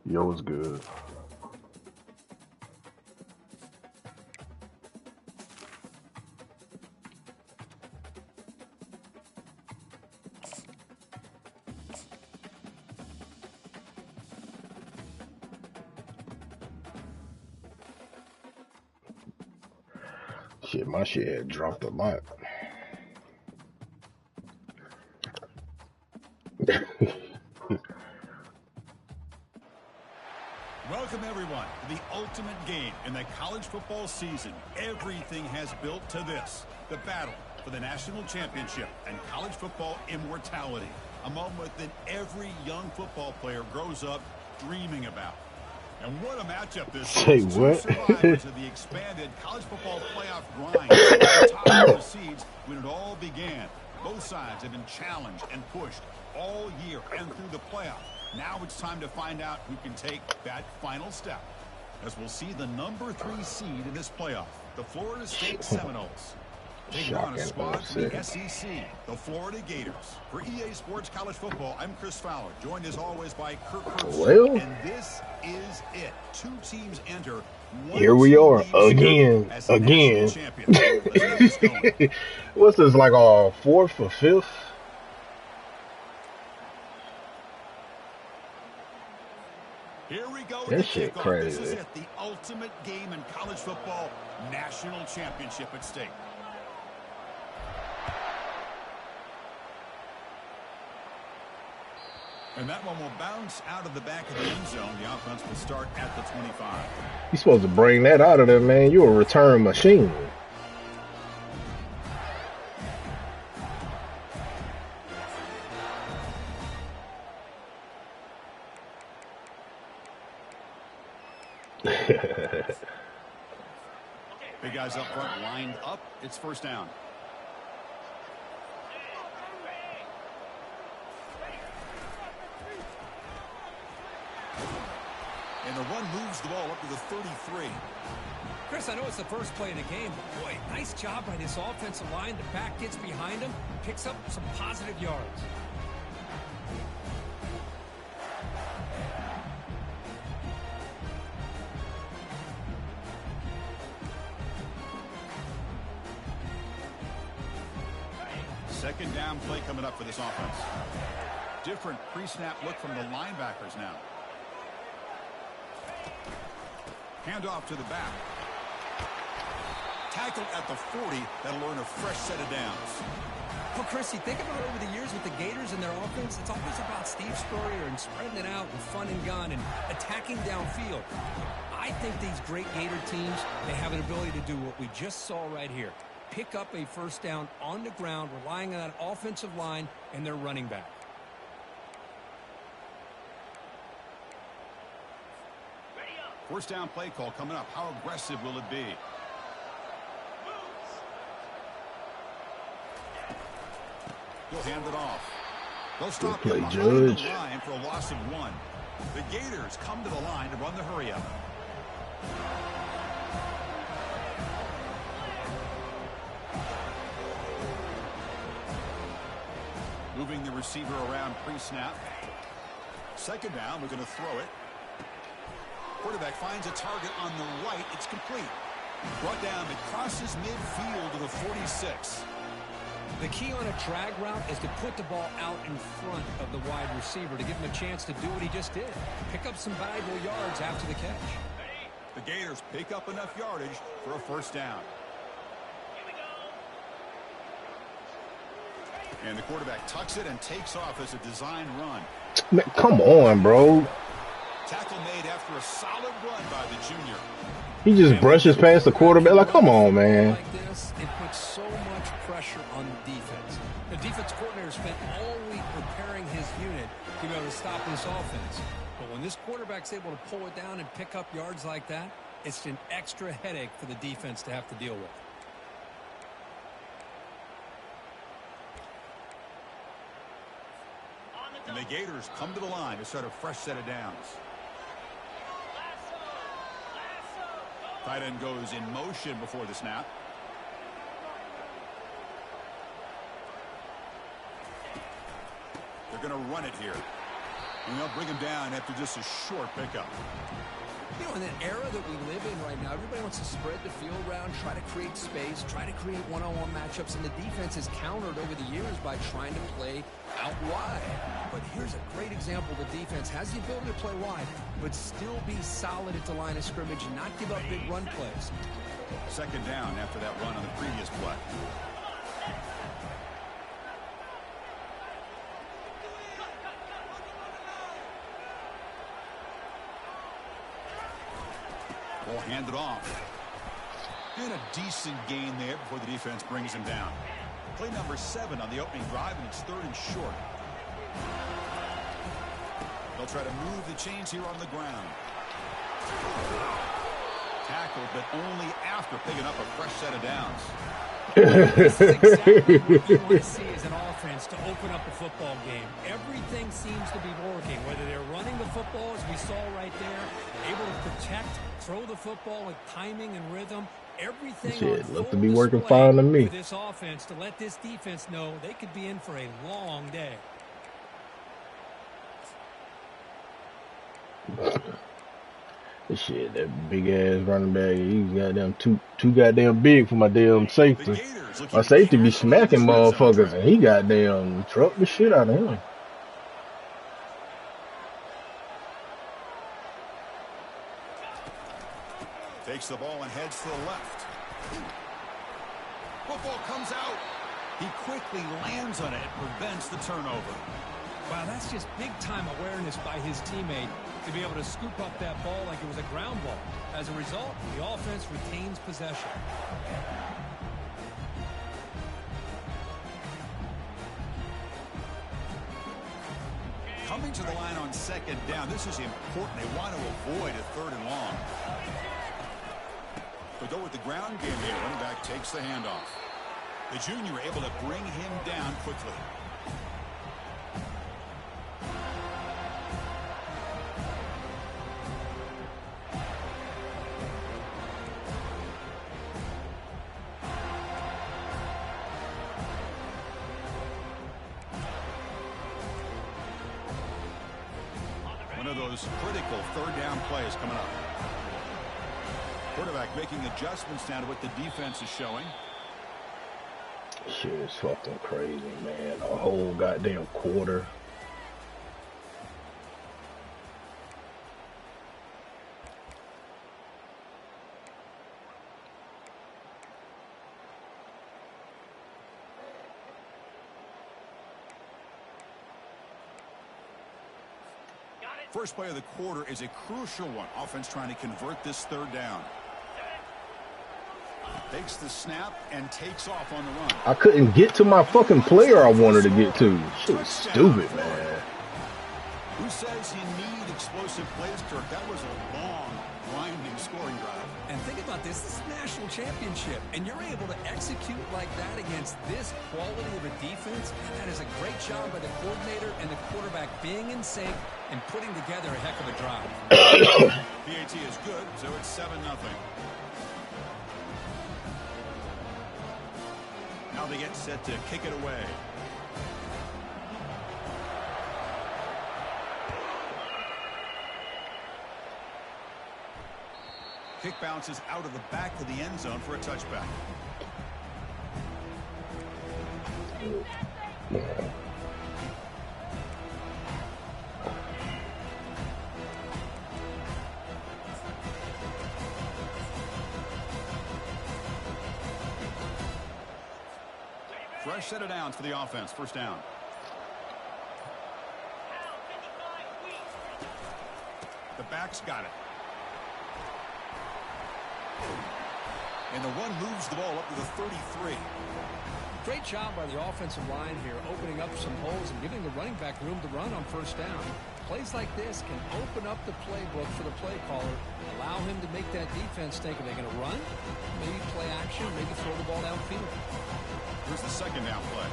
Yo, it's good. Shit, my shit had dropped a lot. Welcome, everyone, to the ultimate game in the college football season. Everything has built to this, the battle for the national championship and college football immortality, a moment that every young football player grows up dreaming about. And what a matchup this Say is. what? Two survivors of the expanded college football playoff grind. The top four seeds when it all began. Both sides have been challenged and pushed all year and through the playoff. Now it's time to find out who can take that final step, as we'll see the number 3 seed in this playoff, the Florida State Seminoles. Taking on a squad from the SEC, the Florida Gators. For EA Sports College Football, I'm Chris Fowler, joined as always by Kirk Herbstreit. And this is it. 2 teams enter. Here we are again. What's this, like our 4th or 5th? Here we go. That shit crazy. This is it, the ultimate game in college football, national championship at stake. And that one will bounce out of the back of the end zone. The offense will start at the 25. You're supposed to bring that out of there, man. You're a return machine. Big guys up front, lined up. It's first down. And the run moves the ball up to the 33. Chris, I know it's the first play of the game, but boy, nice job by this offensive line. The back gets behind him, picks up some positive yards. Second down play coming up for this offense. Different pre-snap look from the linebackers now. Handoff to the back. Tackled at the 40. That'll earn a fresh set of downs. Well, Chris, you think about it over the years with the Gators and their offense, it's always about Steve Spurrier and spreading it out and fun and gun and attacking downfield. I think these great Gator teams, they have an ability to do what we just saw right here. Pick up a first down on the ground, relying on that offensive line and their running back. First down play call coming up. How aggressive will it be? He'll hand it off. They'll stop him behind the line for a loss of 1. The Gators come to the line to run the hurry up. Moving the receiver around pre-snap. Second down, we're going to throw it. Quarterback finds a target on the right. It's complete. Brought down. It crosses midfield to the 46. The key on a drag route is to put the ball out in front of the wide receiver to give him a chance to do what he just did. Pick up some valuable yards after the catch. The Gators pick up enough yardage for a first down. And the quarterback tucks it and takes off as a design run. Man, come on, bro. Tackle made after a solid run by the junior. He just brushes past the quarterback. Like, come on, man. Like this, it puts so much pressure on the defense. The defense coordinator spent all week preparing his unit to be able to stop this offense. But when this quarterback's able to pull it down and pick up yards like that, it's an extra headache for the defense to have to deal with. And the Gators come to the line to start a fresh set of downs. Tight end goes in motion before the snap. They're going to run it here. And they'll bring him down after just a short pickup. You know, in the era that we live in right now, everybody wants to spread the field around, try to create space, try to create one-on-one matchups, and the defense has countered over the years by trying to play out wide. But here's a great example. The defense has the ability to play wide, but still be solid at the line of scrimmage and not give up big run plays. Second down after that run on the previous play. Ball handed off. And a decent gain there before the defense brings him down. Play number 7 on the opening drive, and it's 3rd and short. They'll try to move the chains here on the ground. Tackled, but only after picking up a fresh set of downs. This is exactly what you want to see as an offense to open up the football game. Everything seems to be working, whether they're running the football, as we saw right there, able to protect, throw the football with timing and rhythm. Everything shit look to be working fine to me. For this offense to let this defense know they could be in for a long day. Shit, that big ass running back, he's goddamn too goddamn big for my damn safety. My safety be smacking motherfuckers, and he goddamn trucked the shit out of him. Takes the ball and heads to the left. Football comes out. He quickly lands on it and prevents the turnover. Wow, that's just big-time awareness by his teammate to be able to scoop up that ball like it was a ground ball. As a result, the offense retains possession. Coming to the line on second down, this is important. They want to avoid a 3rd and long. They go with the ground game here. Running back takes the handoff. The junior able to bring him down quickly. One of those critical 3rd down plays coming up. Quarterback making adjustments now to what the defense is showing. Shit is fucking crazy, man. A whole goddamn quarter. First play of the quarter is a crucial one. Offense trying to convert this 3rd down. Takes the snap and takes off on the run. I couldn't get to my fucking player I wanted to get to. Shit was stupid, man. Who says you need explosive plays, Kirk? That was a long, grinding scoring drive. And think about this. This is the national championship, and you're able to execute like that against this quality of a defense. That is a great job by the coordinator and the quarterback being in sync and putting together a heck of a drive. PAT is good, so it's 7-0. Now they get set to kick it away. Kick bounces out of the back of the end zone for a touchback. Fresh set of downs for the offense. First down. The back's got it. And the one moves the ball up to the 33. Great job by the offensive line here, opening up some holes and giving the running back room to run on first down. Plays like this can open up the playbook for the play caller, allow him to make that defense think, are they going to run? Maybe play action, maybe throw the ball downfield. Here's the second down play.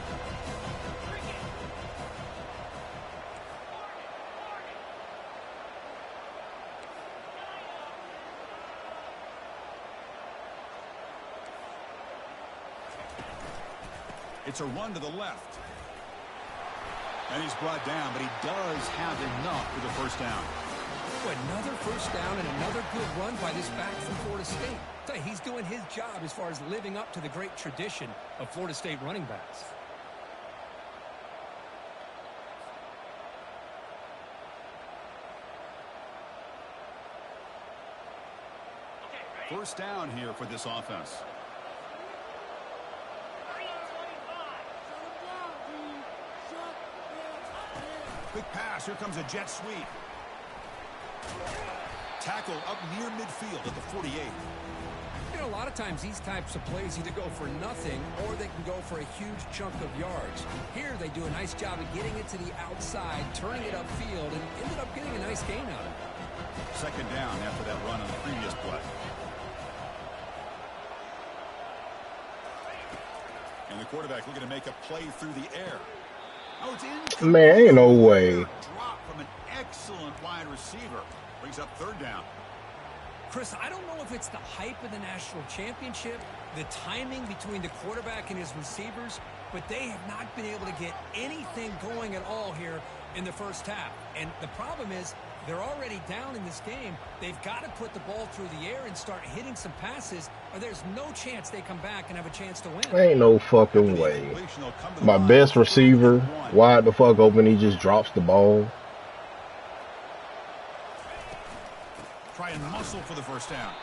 It's a run to the left. And he's brought down, but he does have enough for the first down. Another first down and another good run by this back from Florida State. He's doing his job as far as living up to the great tradition of Florida State running backs. First down here for this offense. Quick pass. Here comes a jet sweep. Tackle up near midfield at the 48. You know, a lot of times these types of plays either go for nothing or they can go for a huge chunk of yards. Here they do a nice job of getting it to the outside, turning it upfield, and ended up getting a nice gain out of it. Second down after that run on the previous play. And the quarterback looking to make a play through the air. Oh, it's in. Man, ain't no way. Drop from an excellent wide receiver. Brings up third down. Chris, I don't know if it's the hype of the national championship, the timing between the quarterback and his receivers, but they have not been able to get anything going at all here in the first half. And the problem is they're already down in this game. They've got to put the ball through the air and start hitting some passes, or there's no chance they come back and have a chance to win. Ain't no fucking way. My best receiver, wide the fuck open, he just drops the ball. Try and muscle for the first down.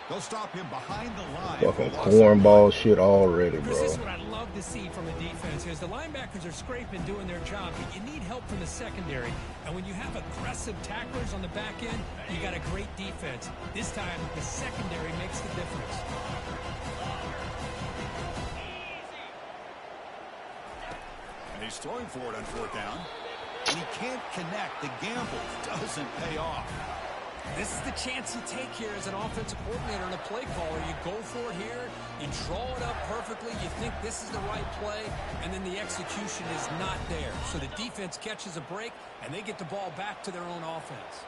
They'll stop him behind the line. Fucking cornball shit already, bro. This is what I love to see from a defense is the linebackers are scraping, doing their job, but you need help from the secondary. And when you have aggressive tacklers on the back end, you got a great defense. This time, the secondary makes the difference. And he's throwing for it on fourth down. And he can't connect. The gamble doesn't pay off. This is the chance you take here as an offensive coordinator and a play caller. You go for it here, you draw it up perfectly, you think this is the right play, and then the execution is not there. So the defense catches a break, and they get the ball back to their own offense.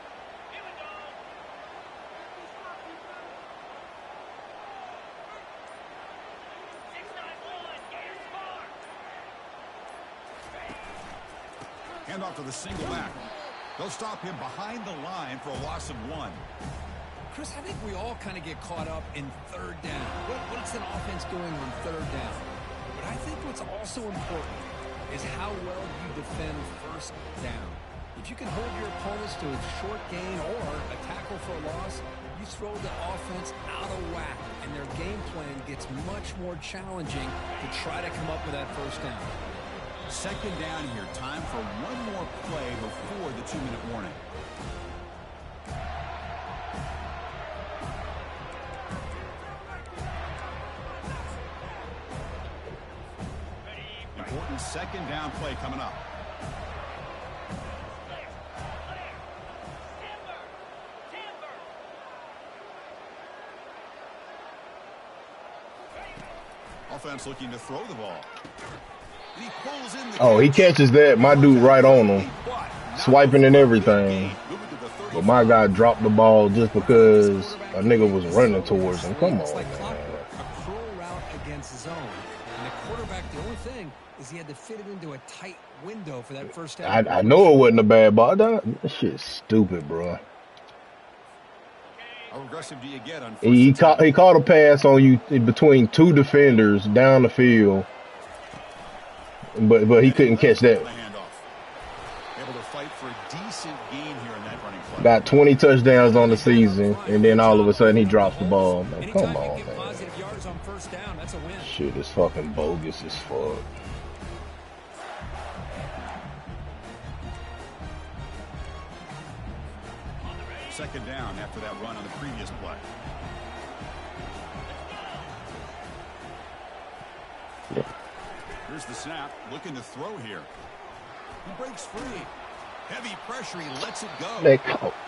Hand off to the single back. They'll stop him behind the line for a loss of 1. Chris, I think we all kind of get caught up in third down. What's an offense doing on third down? But I think what's also important is how well you defend first down. If you can hold your opponents to a short gain or a tackle for a loss, you throw the offense out of whack, and their game plan gets much more challenging to try to come up with that first down. Second down here. Time for one more play before the 2-minute warning. Important second down play coming up. Offense looking to throw the ball. He pulls in the He catches that. My dude right on him. Swiping and everything. But my guy dropped the ball just because a nigga was running towards him. Come on, man. A curl route against zone. And the quarterback, the only thing is he had to fit it into a tight window for that first down. I know it wasn't a bad ball. That shit's stupid, bro. How aggressive do you get on He caught a pass on you between two defenders down the field. But he couldn't catch that. Able to fight for a decent gain here in that running play. Got 20 touchdowns on the season, and then all of a sudden he drops the ball. Man, come on, man. Positive yards on first down, that's a win. Shit is fucking bogus as fuck. Second down after that run on the previous play. Yeah. Here's the snap, looking to throw here. He breaks free. Heavy pressure, he lets it go.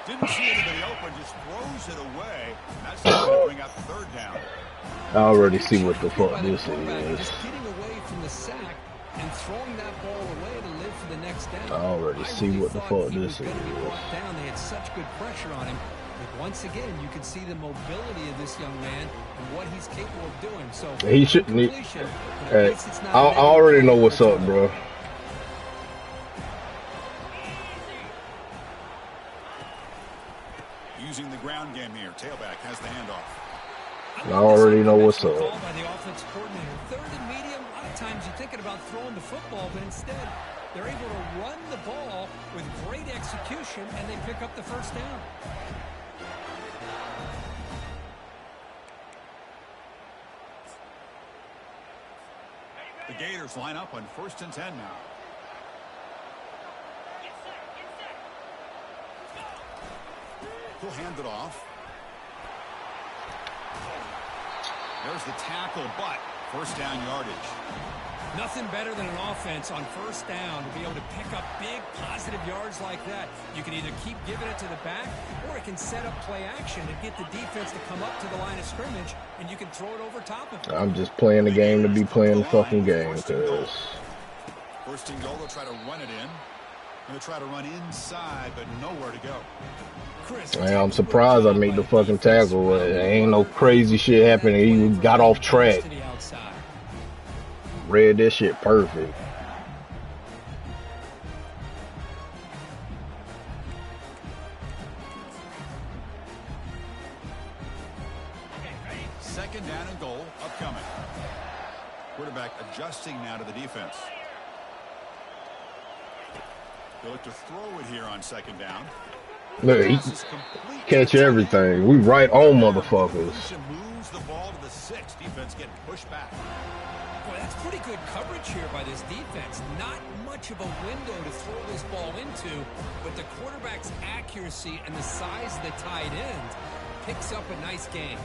Didn't see anybody open, just throws it away. That's going to bring up third down. I already see what the fuck this is. Just getting away from the sack and throwing that ball away to live for the next down. I already see what the fuck this is. They had such good pressure on him. But once again, you can see the mobility of this young man and what he's capable of doing. So he shouldn't. I already know what's up, bro. ground game here. Tailback has the handoff. I already know what's up. By the offense coordinator. Third and medium, a lot of times you're thinking about throwing the football, but instead they're able to run the ball with great execution, and they pick up the first down. The Gators line up on 1st and 10 now. He'll hand it off. There's the tackle, but first down yardage. Nothing better than an offense on first down to be able to pick up big positive yards like that. You can either keep giving it to the back, or it can set up play action and get the defense to come up to the line of scrimmage, and you can throw it over top of it. I'm just playing the game to be playing the fucking game, because First and goal, they'll try to run it in. They'll try to run inside, but nowhere to go. Man, I'm surprised I made the fucking tackle. There ain't no crazy shit happening. He got off track. Read this shit perfect. Second down and goal upcoming. Quarterback adjusting now to the defense. They'll look to throw it here on second down. Look, he catch everything. We right on motherfuckers. Moves the ball to the 6. Defense getting pushed back. Boy, that's pretty good coverage here by this defense. Not much of a window to throw this ball into, but the quarterback's accuracy and the size of the tight end picks up a nice game.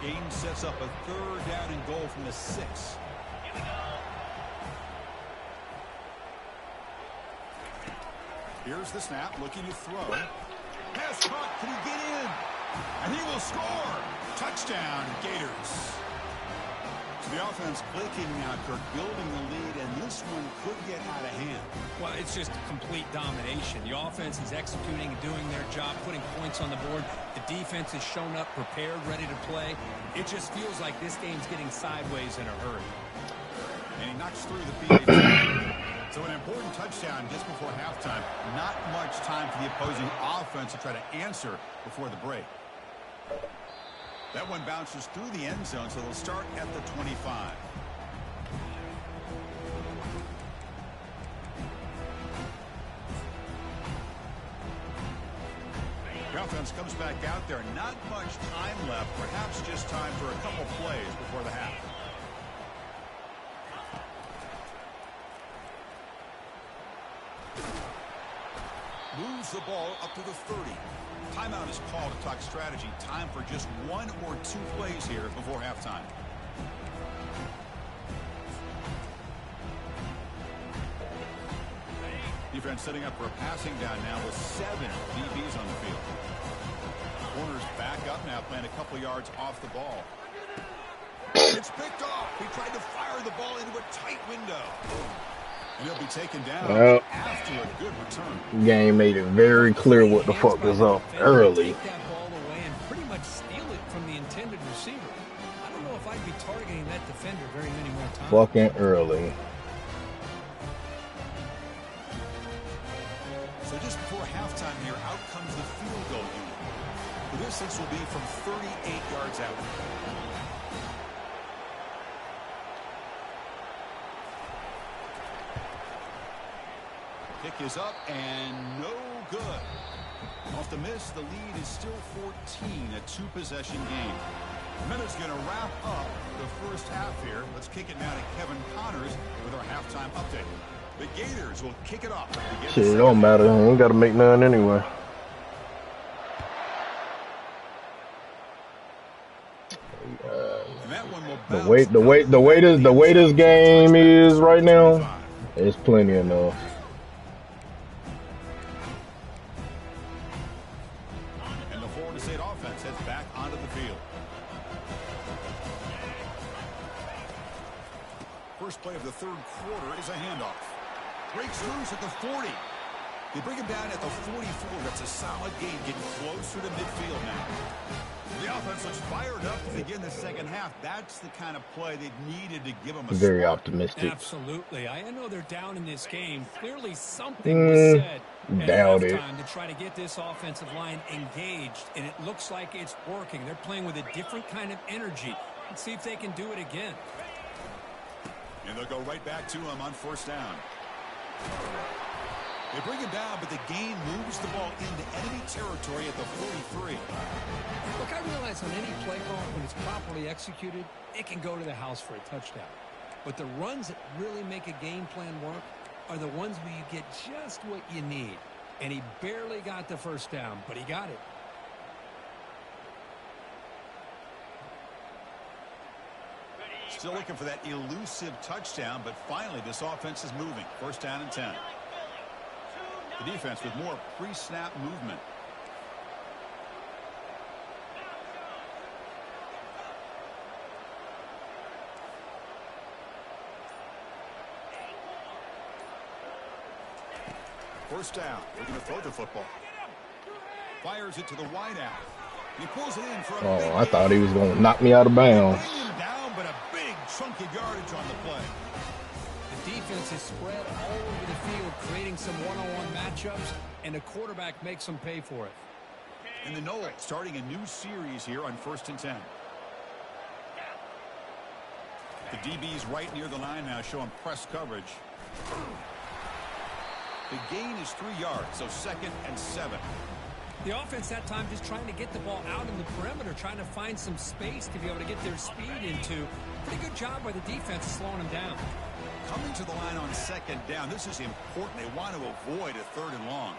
Game sets up a third down and goal from the 6. Here's the snap, looking to throw. Pass caught, can he get in? And he will score. Touchdown, Gators. So the offense clicking now, Kirk, building the lead, and this one could get out of hand. Well, it's just complete domination. The offense is executing and doing their job, putting points on the board. The defense has shown up, prepared, ready to play. It just feels like this game's getting sideways in a hurry. And he knocks through the PAT. So an important touchdown just before halftime. Not much time for the opposing offense to try to answer before the break. That one bounces through the end zone, so they'll start at the 25. The offense comes back out there. Not much time left. Perhaps just time for a couple plays before the half. Moves the ball up to the 30. Timeout is called to talk strategy. Time for just 1 or 2 plays here before halftime. Defense setting up for a passing down now with 7 DBs on the field. Corners back up now, playing a couple yards off the ball. It's picked off. He tried to fire the ball into a tight window. And he'll be taken down after a good return. Game made it very clear what the fuck was up early. Take that ball away and pretty much steal it from the intended receiver. I don't know if I'd be targeting that defender very many more times. Fucking early. So just before halftime here, out comes the field goal unit. The distance will be from 38 yards out. Kick is up and no good. Off the miss, the lead is still 14, a 2-possession game. Minute's going to wrap up the first half here. Let's kick it now to Kevin Connors with our halftime update. The Gators will kick it off. Shit, it don't matter. We ain't got to make none anyway. The way this game is right now, it's plenty enough. And the Florida State offense heads back onto the field. First play of the third quarter is a handoff. Breaks loose at the 40. They bring him down at the 44. That's a solid gain, getting closer to midfield now. The offense looks fired up to begin the second half. That's the kind of play they needed to give them a Very spark. optimistic. Absolutely. I know they're down in this game. Clearly something was said at Doubt it. halftime to try to get this offensive line engaged, and it looks like it's working. They're playing with a different kind of energy. Let's see if they can do it again. And they'll go right back to him on first down. They bring him down, but the gain moves the ball into enemy territory at the 43. Look, I realize on any play call, when it's properly executed, it can go to the house for a touchdown. But the runs that really make a game plan work are the ones where you get just what you need. And he barely got the first down, but he got it. Still looking for that elusive touchdown, but finally this offense is moving. First down and 10. The defense with more pre-snap movement. First down. They're going to throw the football. Fires it to the wideout. He pulls it in for a big I thought he was going to knock me out of bounds. bring him down, but a big chunk of yardage on the play. The defense is spread all over the field, creating some one-on-one matchups, and the quarterback makes them pay for it. And the Knowles starting a new series here on first and 10. The DB's right near the line now, showing press coverage. The gain is 3 yards, so second and 7. The offense that time just trying to get the ball out in the perimeter, trying to find some space to be able to get their speed into. Pretty good job by the defense slowing them down. Coming to the line on second down, this is important. They want to avoid a third and long.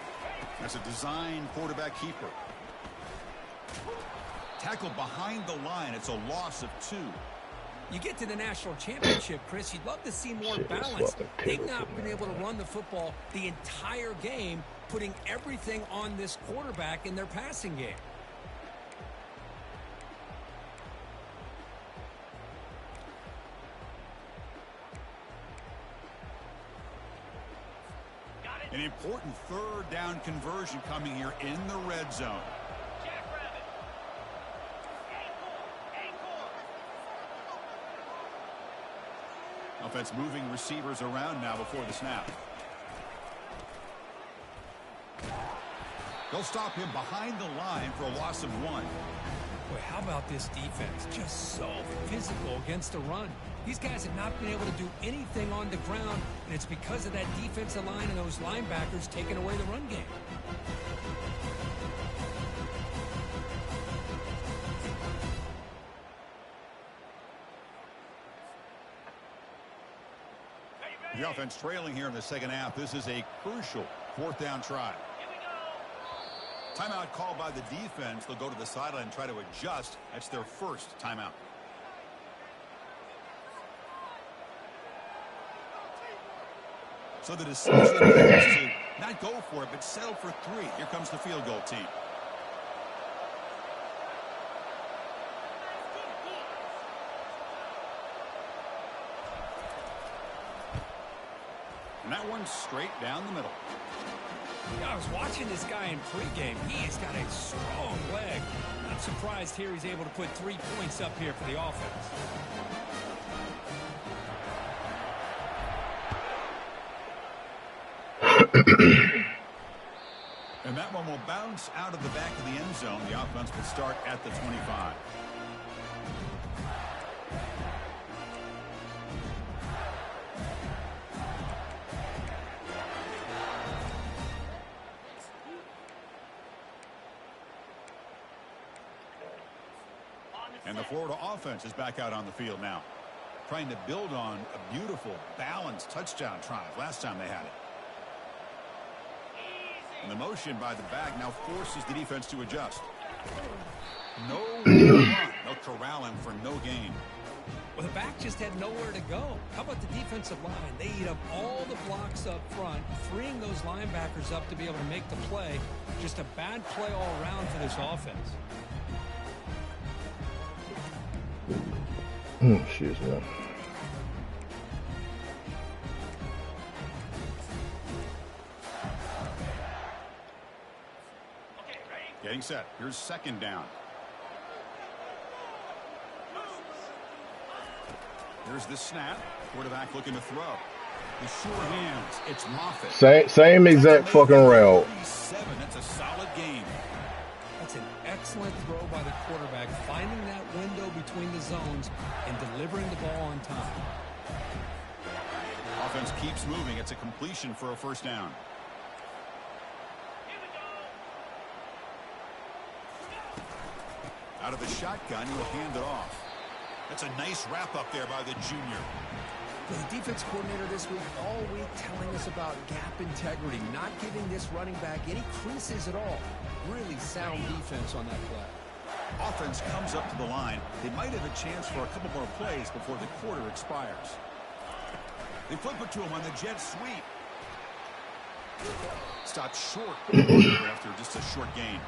That's a design quarterback keeper. Tackled behind the line. It's a loss of 2. You get to the national championship, Chris, you'd love to see more balance. They've not been able to run the football the entire game, putting everything on this quarterback in their passing game. An important third down conversion coming here in the red zone. Offense moving receivers around now before the snap. They'll stop him behind the line for a loss of 1. Boy, how about this defense? Just so physical against the run. These guys have not been able to do anything on the ground, and it's because of that defensive line and those linebackers taking away the run game. The offense trailing here in the second half. This is a crucial fourth down try. Timeout called by the defense. They'll go to the sideline and try to adjust. That's their first timeout. So the decision is to not go for it, but settle for 3. Here comes the field goal team. And that one's straight down the middle. Yeah, I was watching this guy in pregame. He has got a strong leg. Not surprised here he's able to put 3 points up here for the offense. And that one will bounce out of the back of the end zone. The offense will start at the 25. And the Florida offense is back out on the field now, trying to build on a beautiful, balanced touchdown drive last time they had it. And the motion by the back now forces the defense to adjust. No run. They'll corral him for no gain. Well, the back just had nowhere to go. How about the defensive line? They eat up all the blocks up front, freeing those linebackers up to be able to make the play. Just a bad play all around for this offense. Excuse me. Getting set. Here's second down. Here's the snap. Quarterback looking to throw. The sure hands. It's Moffitt. Same exact fucking route. That's a solid game. That's an excellent throw by the quarterback, finding that window between the zones and delivering the ball on time. Offense keeps moving. It's a completion for a first down. Out of the shotgun, he'll hand it off. That's a nice wrap up there by the junior. The defense coordinator this week all week telling us about gap integrity, not giving this running back any creases at all. Really sound defense on that play. Offense comes up to the line. They might have a chance for a couple more plays before the quarter expires. They flip it to him on the jet sweep. Stopped short after just a short gain.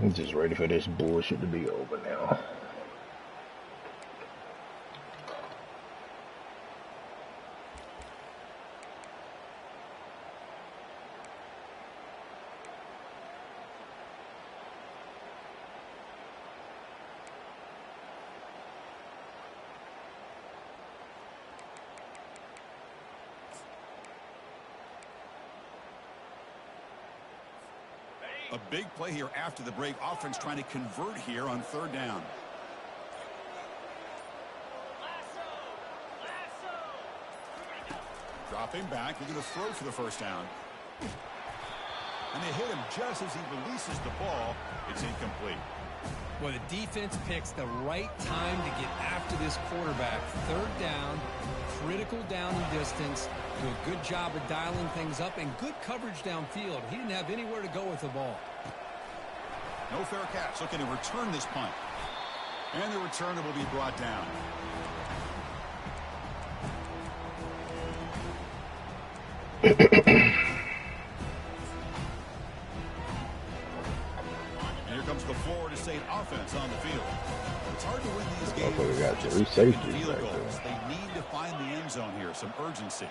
I'm just ready for this bullshit to be over now. A big play here after the break. Offense trying to convert here on third down. Dropping back. They're going to throw for the first down. And they hit him just as he releases the ball. It's incomplete. Well, the defense picks the right time to get after this quarterback. Third down, critical down and distance. Do a good job of dialing things up and good coverage downfield. He didn't have anywhere to go with the ball. No fair catch. Looking to return this punt. And the returner will be brought down. And here comes the Florida State offense on the field. It's hard to win these games. Got Just three safeties field back goals. there. They need to find the end zone here. Some urgency.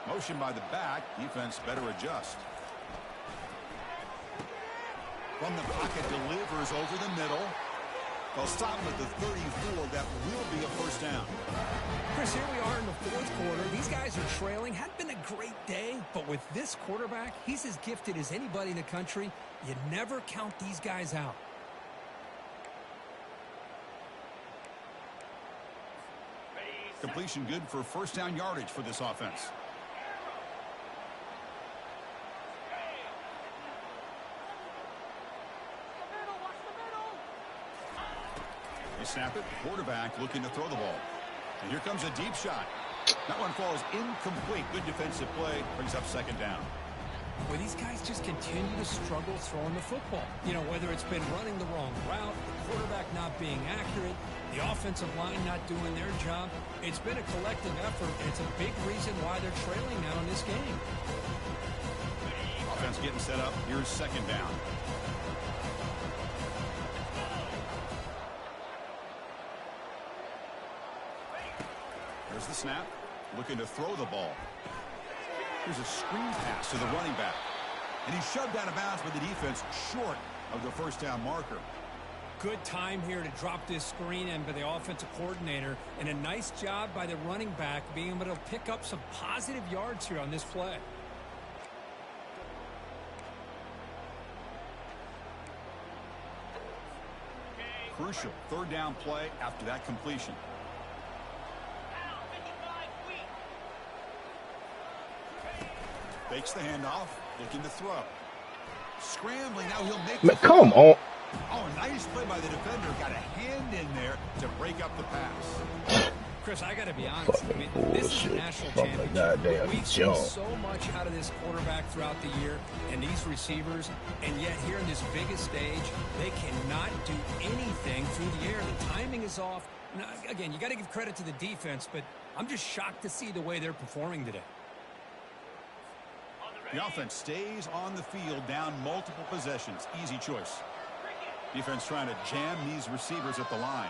Motion by the back. Defense better adjust. From the pocket, delivers over the middle. They'll stop him at the 34. That will be a first down. Chris, here we are in the fourth quarter. These guys are trailing. Hadn't been a great day, but with this quarterback, he's as gifted as anybody in the country. You never count these guys out. Completion good for first down yardage for this offense. They snap it. Quarterback looking to throw the ball. And here comes a deep shot. That one falls incomplete. Good defensive play. Brings up second down. Well, these guys just continue to struggle throwing the football. You know, whether it's been running the wrong route, the quarterback not being accurate, the offensive line not doing their job. It's been a collective effort, and it's a big reason why they're trailing now in this game. Offense getting set up. Here's second down. There's the snap. Looking to throw the ball. Here's a screen pass to the running back. And he's shoved out of bounds by the defense short of the first down marker. Good time here to drop this screen in by the offensive coordinator. And a nice job by the running back being able to pick up some positive yards here on this play. Crucial third down play after that completion. Fakes the handoff, looking to throw. Scrambling, now he'll make the Come on. Oh, nice play by the defender. Got a hand in there to break up the pass. Chris, I got to be honest. I mean, this is a national championship. Goddamn We've seen jump. so much out of this quarterback throughout the year and these receivers, and yet here in this biggest stage, they cannot do anything through the air. The timing is off. Now, again, you got to give credit to the defense, but I'm just shocked to see the way they're performing today. The offense stays on the field, down multiple possessions. Easy choice. Defense trying to jam these receivers at the line.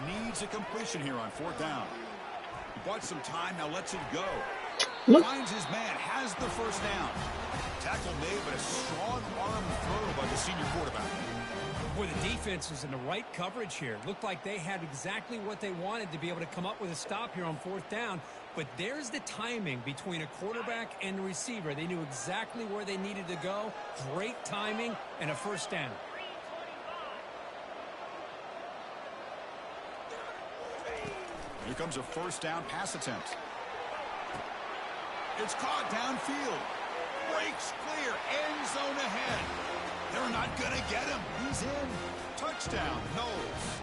needs a completion here on 4th down. He bought some time, now lets it go. Look. Finds his man, has the first down. Tackle made, but a strong arm throw by the senior quarterback. Boy, the defense was in the right coverage here. Looked like they had exactly what they wanted to be able to come up with a stop here on 4th down. But there's the timing between a quarterback and the receiver. They knew exactly where they needed to go. Great timing and a first down. Here comes a first down pass attempt. It's caught downfield. Breaks clear. End zone ahead. They're not going to get him. He's in. Touchdown, Knowles.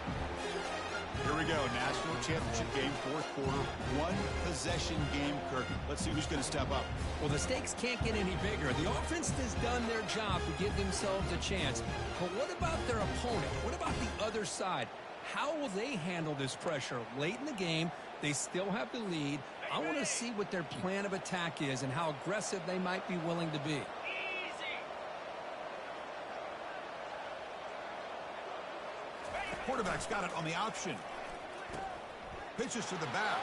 Here we go. National Championship game, 4th quarter. One possession game, Kirk. Let's see who's going to step up. Well, the stakes can't get any bigger. The offense has done their job to give themselves a chance. But what about their opponent? What about the other side? How will they handle this pressure late in the game? They still have the lead. I want to see what their plan of attack is and how aggressive they might be willing to be. Quarterback's got it on the option. Pitches to the back.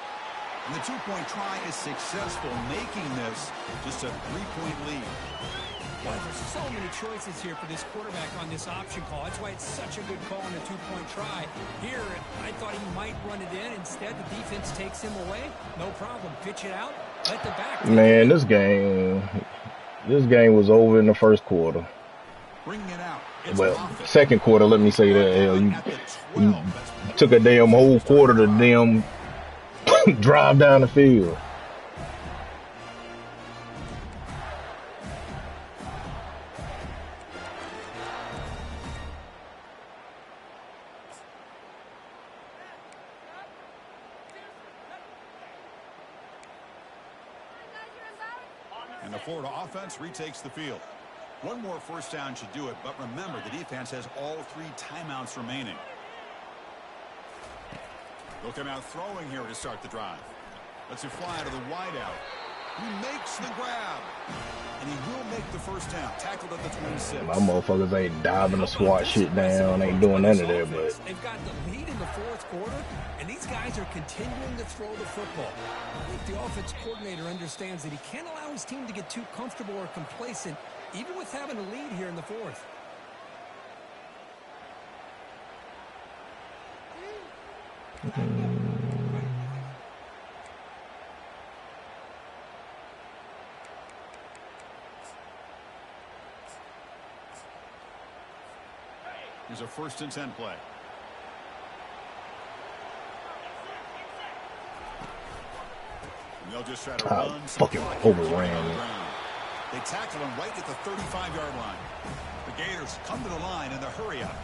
And the two-point try is successful, making this just a 3-point lead. Well, there's so many choices here for this quarterback on this option call. That's why it's such a good call on the two-point try. Here, I thought he might run it in. Instead, the defense takes him away. No problem. Pitch it out. Let the back. Man, this game was over in the first quarter. Bringing it out. Well, second quarter, let me say that. You took a damn whole quarter to damn drive down the field. And the Florida offense retakes the field. One more first down should do it, but remember, the defense has all 3 timeouts remaining. They'll come out throwing here to start the drive. Lets it fly to the wideout. He makes the grab. And he will make the first down. Tackled at the 26. My motherfuckers ain't diving to swat shit down. Ain't doing none of that, but They've got the lead in the 4th quarter, and these guys are continuing to throw the football. I think the offense coordinator understands that he can't allow his team to get too comfortable or complacent, even with having a lead here in the 4th. Here's a 1st and 10 play. And they'll just try to run. Fucking overran it. They tackle him right at the 35-yard line. The Gators come to the line in the hurry-up.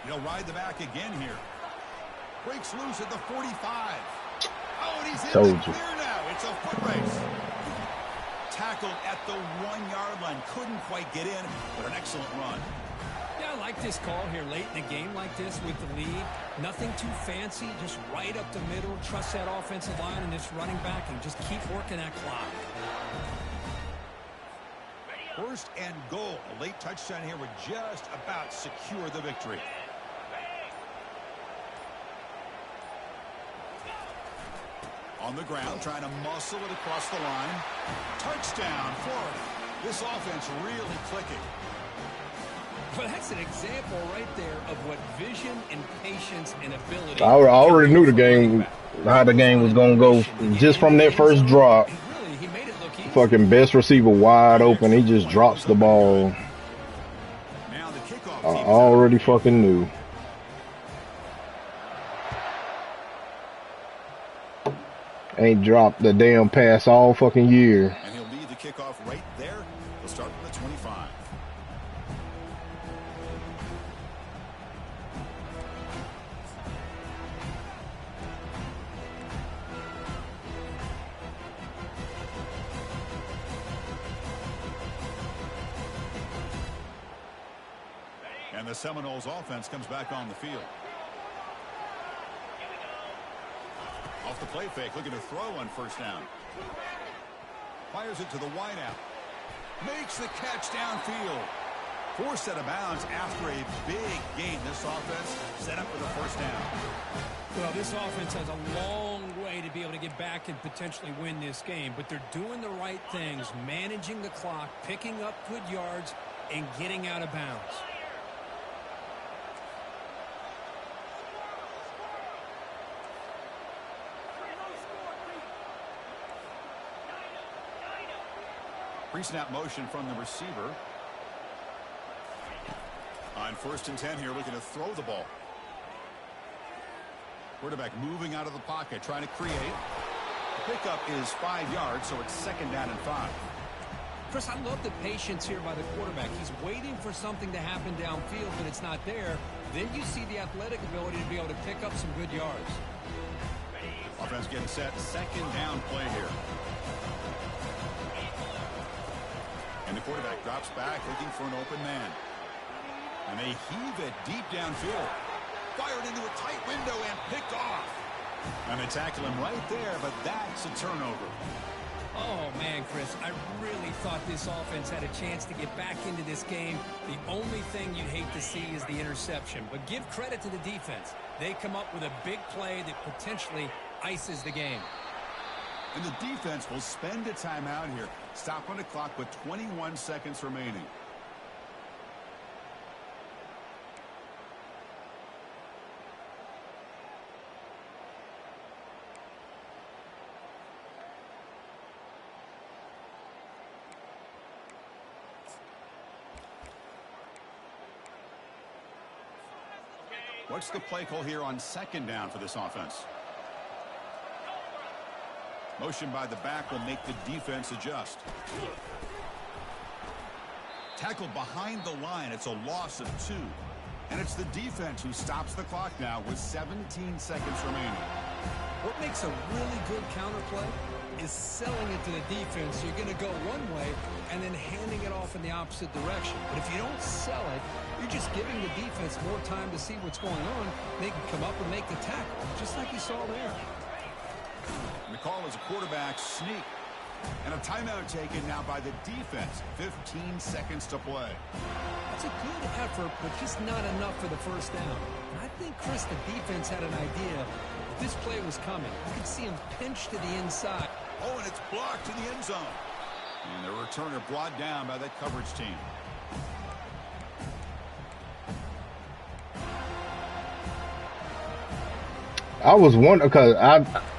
He'll ride the back again here. Breaks loose at the 45. Oh, and he's in the clear now. It's a foot race. Tackled at the 1-yard line. Couldn't quite get in, but an excellent run. Yeah, I like this call here late in the game like this with the lead. Nothing too fancy, just right up the middle. Trust that offensive line and this running back and just keep working that clock. 1st and goal. A late touchdown here would just about secure the victory. On the ground, trying to muscle it across the line. Touchdown, Florida. This offense really clicking. Well, that's an example right there of what vision and patience and ability. I already knew the game, how the game was going to go. Just from that first drop, fucking best receiver wide open. He just drops the ball. I already fucking knew. Ain't dropped the damn pass all fucking year. And he'll lead the kickoff right there. He'll start from the 25. And the Seminoles offense comes back on the field. Off the play fake, looking to throw on first down. Fires it to the wideout. Makes the catch downfield. Forced out of bounds after a big gain. This offense set up for the first down. Well, this offense has a long way to be able to get back and potentially win this game, but they're doing the right things, managing the clock, picking up good yards, and getting out of bounds. Pre-snap motion from the receiver. On 1st and 10 here, looking to throw the ball. Quarterback moving out of the pocket, trying to create. The pickup is 5 yards, so it's 2nd down and 5. Chris, I love the patience here by the quarterback. He's waiting for something to happen downfield, but it's not there. Then you see the athletic ability to be able to pick up some good yards. Offense getting set. 2nd down play here. And the quarterback drops back, looking for an open man. And they heave it deep downfield. Fired into a tight window and picked off. And they tackle him right there, but that's a turnover. Oh, man, Chris, I really thought this offense had a chance to get back into this game. The only thing you'd hate to see is the interception. But give credit to the defense. They come up with a big play that potentially ices the game. And the defense will spend a timeout here. Stop on the clock with 21 seconds remaining. What's the play call here on 2nd down for this offense? Motion by the back will make the defense adjust. Tackled behind the line. It's a loss of 2. And it's the defense who stops the clock now with 17 seconds remaining. What makes a really good counterplay is selling it to the defense. You're going to go one way and then handing it off in the opposite direction. But if you don't sell it, you're just giving the defense more time to see what's going on. They can come up and make the tackle, just like you saw there. And the call is a quarterback sneak. And a timeout taken now by the defense. 15 seconds to play. That's a good effort, but just not enough for the first down. And I think, Chris, the defense had an idea that this play was coming. You could see him pinch to the inside. Oh, and it's blocked to the end zone. And the returner brought down by that coverage team. I was wondering because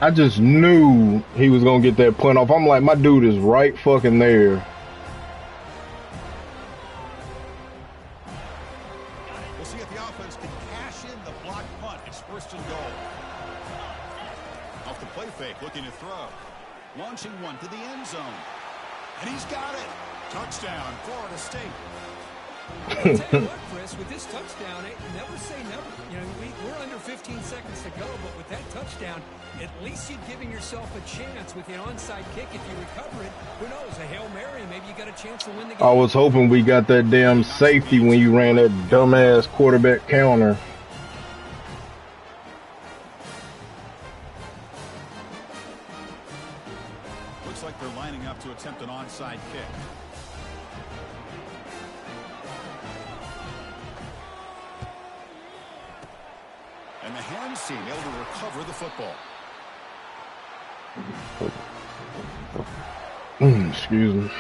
I just knew he was gonna get that punt off. I'm like, my dude is right fucking there. We'll see if the offense can cash in the block punt. It's 1st and goal. Off the play fake, looking to throw. Launching one to the end zone. And he's got it. Touchdown, Florida State. I'll tell you what, Chris, with this touchdown, never say never. You know, we're under 15 seconds to go, but with that touchdown, at least you're giving yourself a chance with the onside kick. If you recover it, who knows, a Hail Mary, maybe you got a chance to win the game. I was hoping we got that damn safety when you ran that dumbass quarterback counter. Looks like they're lining up to attempt an onside kick. And the hands team able to recover the football. Excuse me.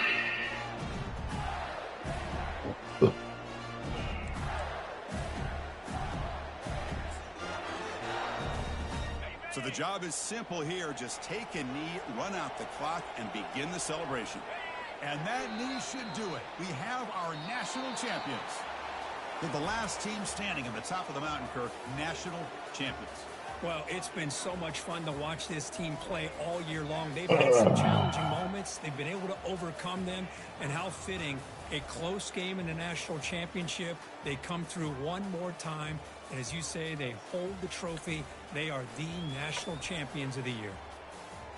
So the job is simple here. Just take a knee, run out the clock, and begin the celebration. And that knee should do it. We have our national champions. They're the last team standing at the top of the mountain, Kirk. National champions. Well, it's been so much fun to watch this team play all year long. They've had some challenging moments. They've been able to overcome them. And how fitting, a close game in the national championship. They come through one more time. And as you say, they hold the trophy. They are the national champions of the year.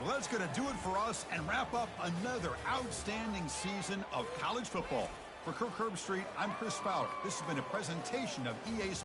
Well, that's going to do it for us and wrap up another outstanding season of college football. For Kirk Herbstreit, I'm Chris Fowler. This has been a presentation of EA Sports.